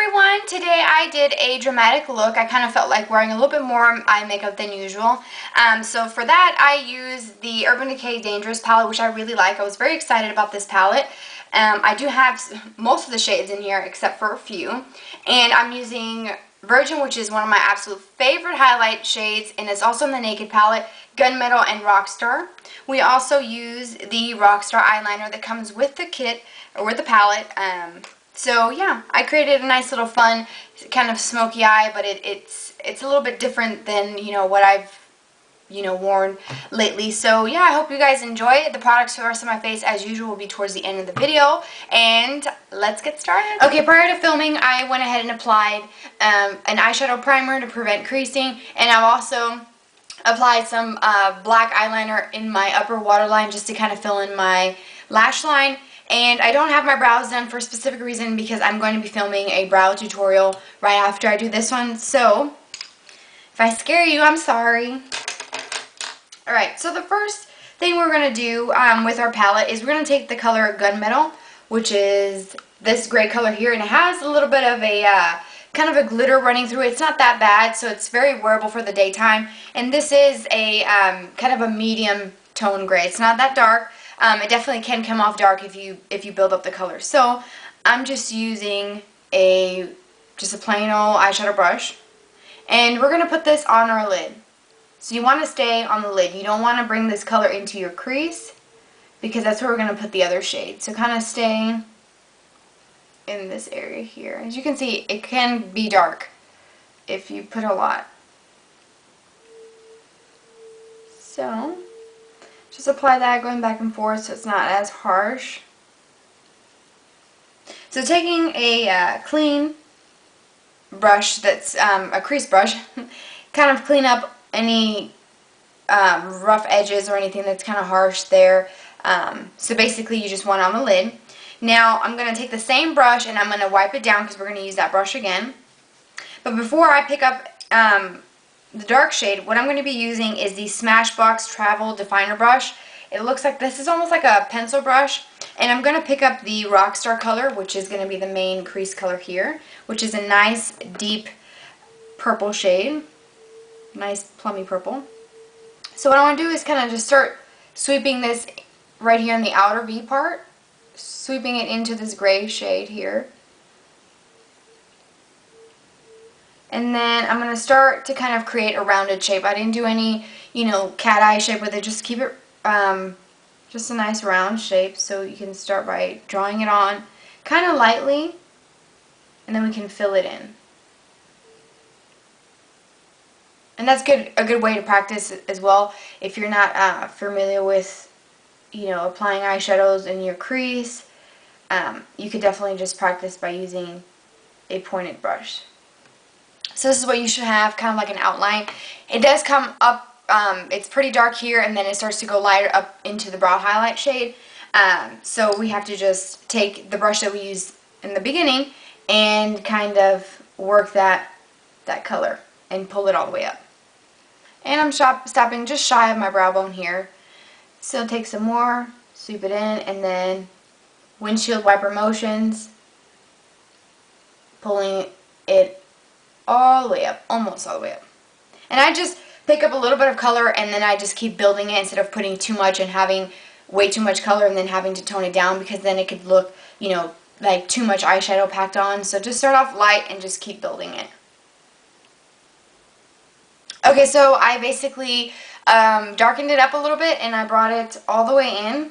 everyone! Today I did a dramatic look. I kind of felt like wearing a little bit more eye makeup than usual. So for that I used the Urban Decay Dangerous palette, which I really like. I was very excited about this palette. I do have most of the shades in here except for a few. And I'm using Virgin, which is one of my absolute favorite highlight shades, and it's also in the Naked palette, Gunmetal, and Rockstar. We also use the Rockstar eyeliner that comes with the kit, or with the palette. So yeah, I created a nice little fun kind of smoky eye, but it's a little bit different than, what I've, worn lately. So yeah, I hope you guys enjoy. The products for the rest of my face, as usual, will be towards the end of the video. And let's get started. Okay, prior to filming, I went ahead and applied an eyeshadow primer to prevent creasing, and I've also applied some black eyeliner in my upper waterline just to kind of fill in my lash line. And I don't have my brows done for a specific reason because I'm going to be filming a brow tutorial right after I do this one. So, if I scare you, I'm sorry. Alright, so the first thing we're going to do with our palette is we're going to take the color Gunmetal, which is this gray color here, and it has a little bit of a kind of a glitter running through it. It's not that bad, so it's very wearable for the daytime. And this is a kind of a medium tone gray. It's not that dark. It definitely can come off dark if you build up the color. So I'm just using just a plain old eyeshadow brush, and we're going to put this on our lid. So you want to stay on the lid. You don't want to bring this color into your crease because that's where we're going to put the other shade. So kind of stay in this area here. As you can see, it can be dark if you put a lot. So just apply that, going back and forth so it's not as harsh. So taking a clean brush that's a crease brush, kind of clean up any rough edges or anything that's kind of harsh there. So basically you just want it on the lid. Now I'm going to take the same brush and I'm going to wipe it down because we're going to use that brush again. But before I pick up the dark shade, what I'm going to be using is the Smashbox Travel Definer Brush. It looks like this is almost like a pencil brush. And I'm going to pick up the Rockstar color, which is going to be the main crease color here, which is a nice deep purple shade. Nice plummy purple. So what I want to do is kind of just start sweeping this right here in the outer V part. Sweeping it into this gray shade here. And then I'm going to start to kind of create a rounded shape. I didn't do any, cat eye shape with it. Just keep it just a nice round shape. So you can start by drawing it on kind of lightly, and then we can fill it in. And that's a good way to practice as well. If you're not familiar with, applying eyeshadows in your crease, you could definitely just practice by using a pointed brush. So this is what you should have, kind of like an outline. It does come up, it's pretty dark here, and then it starts to go lighter up into the brow highlight shade. So we have to just take the brush that we used in the beginning and kind of work that color and pull it all the way up. And I'm stopping just shy of my brow bone here. So take some more, sweep it in, and then windshield wiper motions, pulling it all the way up, almost all the way up. And I just pick up a little bit of color, and then I just keep building it instead of putting too much and having way too much color and then having to tone it down, because then it could look, like too much eyeshadow packed on. So just start off light and just keep building it. Okay, so I basically darkened it up a little bit, and I brought it all the way in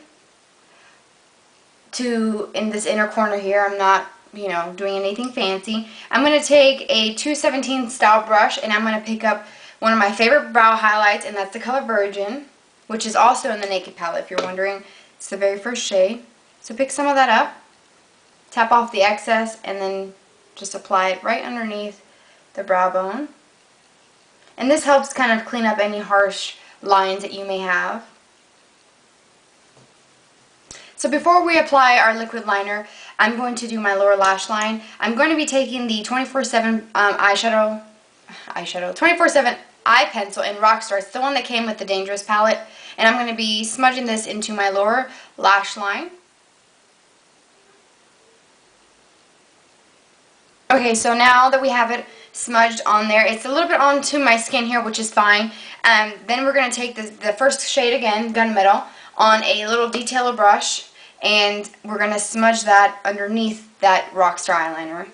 this inner corner here. I'm not, doing anything fancy. I'm going to take a 217 style brush, and I'm going to pick up one of my favorite brow highlights, and that's the color Virgin, which is also in the Naked palette, if you're wondering. It's the very first shade. So pick some of that up, tap off the excess, and then just apply it right underneath the brow bone. And this helps kind of clean up any harsh lines that you may have. So before we apply our liquid liner, I'm going to do my lower lash line. I'm going to be taking the 24/7 24/7 eye pencil in Rockstar. It's the one that came with the Dangerous palette. And I'm going to be smudging this into my lower lash line. Okay, so now that we have it smudged on there, it's a little bit onto my skin here, which is fine. Then we're going to take the first shade again, Gunmetal, on a little detailer brush, and we're going to smudge that underneath that Rockstar eyeliner.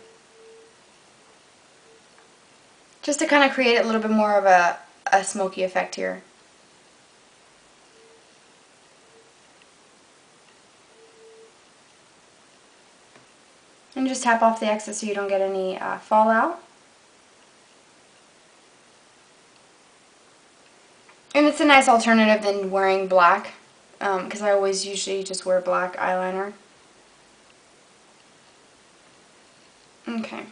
Just to kind of create a little bit more of a smoky effect here. And just tap off the excess so you don't get any fallout. And it's a nice alternative than wearing black, because I always usually just wear black eyeliner. Okay.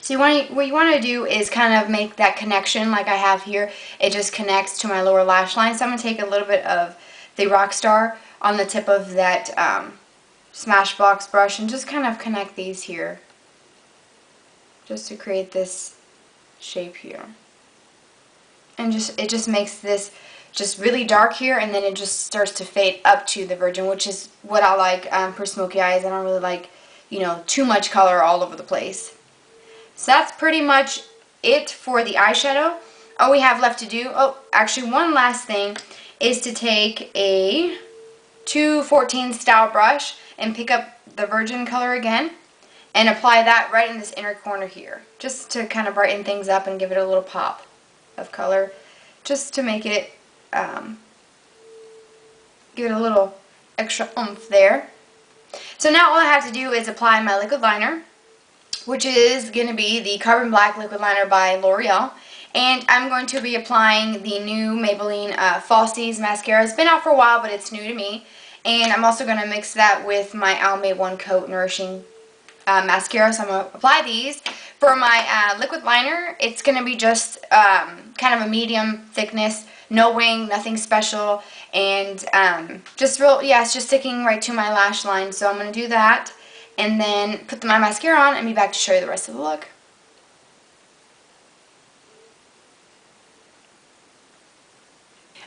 So what you want to do is kind of make that connection like I have here. It just connects to my lower lash line. So I'm going to take a little bit of the Rockstar on the tip of that Smashbox brush and just kind of connect these here, just to create this shape here. And it just makes this just really dark here, and then it just starts to fade up to the Virgin, which is what I like for smoky eyes. I don't really like, you know, too much color all over the place. So that's pretty much it for the eyeshadow. All we have left to do, oh, actually one last thing, is to take a 214 style brush and pick up the Virgin color again and apply that right in this inner corner here, just to kind of brighten things up and give it a little pop of color, just to make it give it a little extra oomph there. So now all I have to do is apply my liquid liner, which is going to be the Carbon Black Liquid Liner by L'Oreal. And I'm going to be applying the new Maybelline Falsies mascara. It's been out for a while, but it's new to me. And I'm also going to mix that with my Almay One Coat Nourishing mascara. So I'm going to apply these. For my liquid liner, it's going to be just kind of a medium thickness, no wing, nothing special, and just it's just sticking right to my lash line. So I'm going to do that, and then put my mascara on and be back to show you the rest of the look.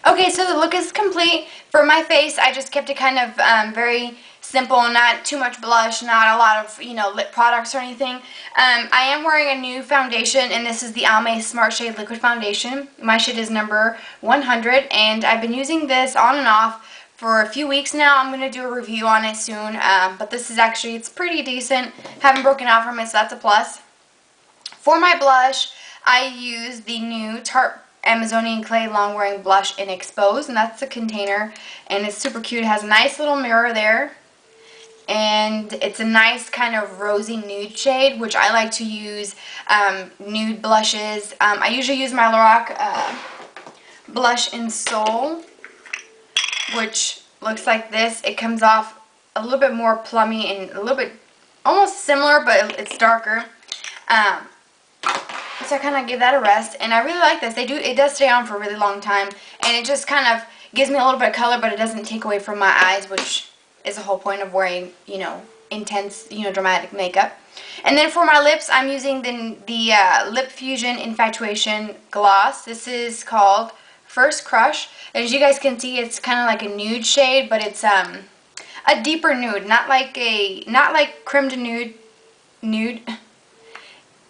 Okay, so the look is complete. For my face, I just kept it kind of very simple, not too much blush, not a lot of, you know, lip products or anything. I am wearing a new foundation, and this is the Almay Smart Shade Liquid Foundation. My shade is number 100, and I've been using this on and off for a few weeks now. I'm going to do a review on it soon, but this is actually, it's pretty decent. Haven't broken out from it, so that's a plus. For my blush, I use the new Tarte Amazonian Clay Long Wearing Blush in Expose, and that's the container, and it's super cute. It has a nice little mirror there, and it's a nice kind of rosy nude shade, which I like to use nude blushes. I usually use my Lorac blush in Soul, which looks like this. It comes off a little bit more plummy and a little bit almost similar, but it's darker. So I kind of give that a rest, and I really like this. It does stay on for a really long time, and it just kind of gives me a little bit of color, but it doesn't take away from my eyes, which is the whole point of wearing, you know, intense, you know, dramatic makeup. And then for my lips, I'm using the Lip Fusion Infatuation Gloss. This is called First Crush. As you guys can see, it's kind of like a nude shade, but it's a deeper nude, not like creme de nude.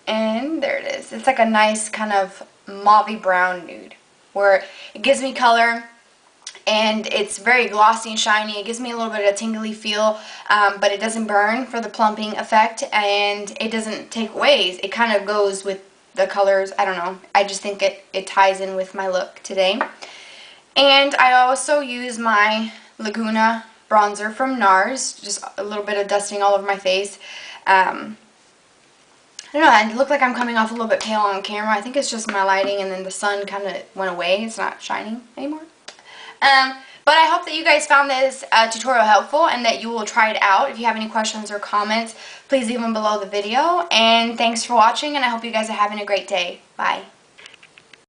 And there it is. It's like a nice kind of mauvey brown nude, where it gives me color, and it's very glossy and shiny. It gives me a little bit of a tingly feel, but it doesn't burn for the plumping effect, and it doesn't take away. It kind of goes with the colors. I don't know. I just think it ties in with my look today. And I also use my Laguna bronzer from NARS, just a little bit of dusting all over my face. I don't know, I look like I'm coming off a little bit pale on camera. I think it's just my lighting, and then the sun kind of went away. It's not shining anymore. But I hope that you guys found this tutorial helpful, and that you will try it out. If you have any questions or comments, please leave them below the video. And thanks for watching, and I hope you guys are having a great day. Bye.